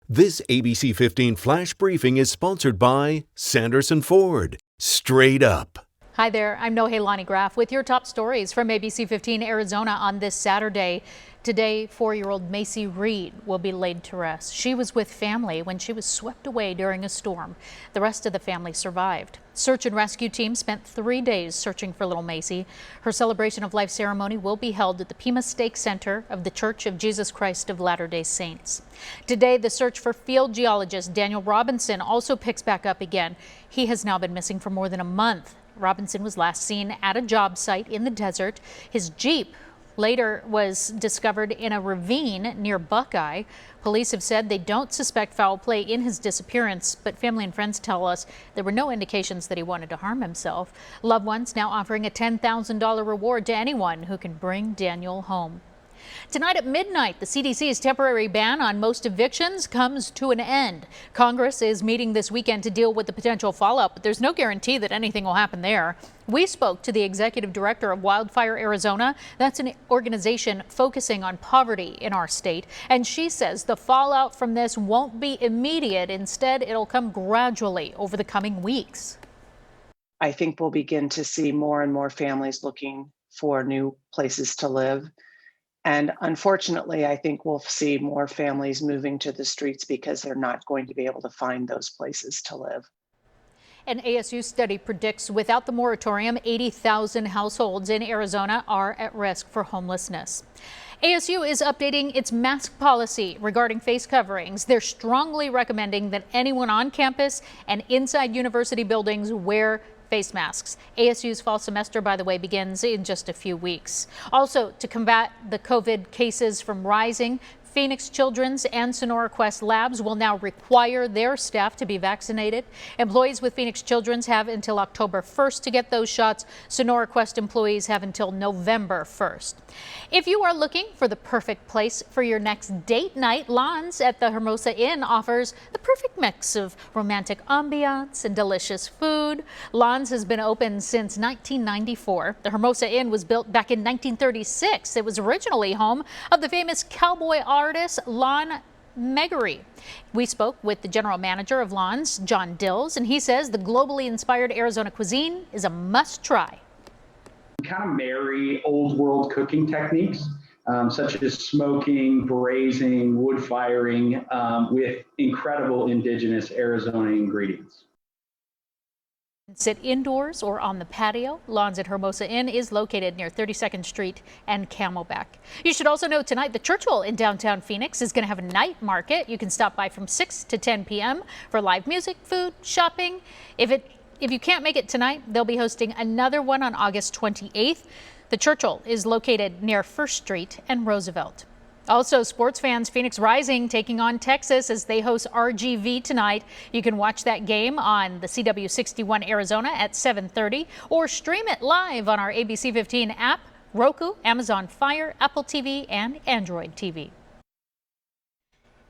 This ABC 15 Flash Briefing is sponsored by Sanderson Ford. Straight up. Hi there, I'm Nohelani Graff with your top stories from ABC15 Arizona on this Saturday. Today, 4-year-old Macy Reed will be laid to rest. She was with family when she was swept away during a storm. The rest of the family survived. Search and rescue teams spent 3 days searching for little Macy. Her celebration of life ceremony will be held at the Pima Stake Center of the Church of Jesus Christ of Latter-day Saints. Today, the search for field geologist Daniel Robinson also picks back up again. He has now been missing for more than a month. Robinson was last seen at a job site in the desert. His Jeep later was discovered in a ravine near Buckeye. Police have said they don't suspect foul play in his disappearance, but family and friends tell us there were no indications that he wanted to harm himself. Loved ones now offering a $10,000 reward to anyone who can bring Daniel home. Tonight at midnight, the CDC's temporary ban on most evictions comes to an end. Congress is meeting this weekend to deal with the potential fallout, but there's no guarantee that anything will happen there. We spoke to the executive director of Wildfire Arizona. That's an organization focusing on poverty in our state. And she says the fallout from this won't be immediate. Instead, it'll come gradually over the coming weeks. I think we'll begin to see more and more families looking for new places to live. And unfortunately, I think we'll see more families moving to the streets because they're not going to be able to find those places to live. An ASU study predicts without the moratorium, 80,000 households in Arizona are at risk for homelessness. ASU is updating its mask policy regarding face coverings. They're strongly recommending that anyone on campus and inside university buildings wear face masks. ASU's fall semester, by the way, begins in just a few weeks. Also, to combat the COVID cases from rising, Phoenix Children's and Sonora Quest labs will now require their staff to be vaccinated. Employees with Phoenix Children's have until October 1st to get those shots. Sonora Quest employees have until November 1st. If you are looking for the perfect place for your next date night, Lawns at the Mesa Inn offers the perfect mix of romantic ambiance and delicious food. Lawns has been open since 1994. The Mesa Inn was built back in 1936. It was originally home of the famous cowboy artist Lon Megarry. We spoke with the general manager of Lawns, John Dills, and he says the globally inspired Arizona cuisine is a must-try. We kind of marry old world cooking techniques, such as smoking, braising, wood firing, with incredible indigenous Arizona ingredients. Sit indoors or on the patio. Lawns at Mesa Inn is located near 32nd Street and Camelback. You should also know tonight the Churchill in downtown Phoenix is going to have a night market. You can stop by from 6 to 10 p.m. for live music, food, shopping. If you can't make it tonight, they'll be hosting another one on August 28th. The Churchill is located near 1st Street and Roosevelt. Also, sports fans, Phoenix Rising taking on Texas as they host RGV tonight. You can watch that game on the CW61 Arizona at 7:30 or stream it live on our ABC15 app, Roku, Amazon Fire, Apple TV, and Android TV.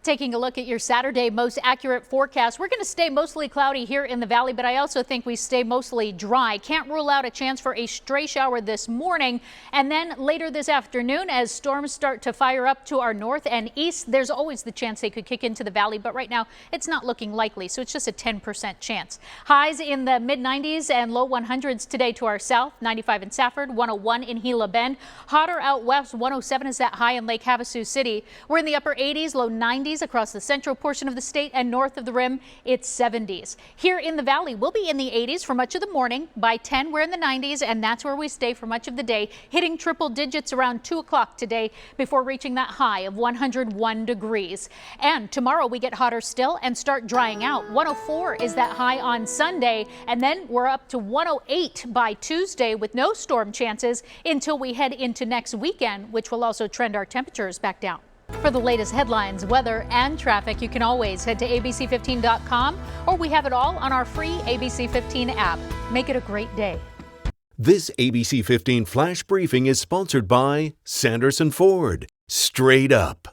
Taking a look at your Saturday most accurate forecast, we're going to stay mostly cloudy here in the valley, but I also think we stay mostly dry. Can't rule out a chance for a stray shower this morning. And then later this afternoon, as storms start to fire up to our north and east, there's always the chance they could kick into the valley. But right now, it's not looking likely, so it's just a 10% chance. Highs in the mid-90s and low 100s today to our south, 95 in Safford, 101 in Gila Bend. Hotter out west, 107 is that high in Lake Havasu City. We're in the upper 80s, low 90s across the central portion of the state, and north of the rim, it's 70s. Here in the valley, we'll be in the 80s for much of the morning. By 10, we're in the 90s, and that's where we stay for much of the day, hitting triple digits around 2 o'clock today before reaching that high of 101 degrees. And tomorrow we get hotter still and start drying out. 104 is that high on Sunday, and then we're up to 108 by Tuesday with no storm chances until we head into next weekend, which will also trend our temperatures back down. For the latest headlines, weather, and traffic, you can always head to ABC15.com, or we have it all on our free ABC15 app. Make it a great day. This ABC 15 Flash Briefing is sponsored by Sanderson Ford. Straight up.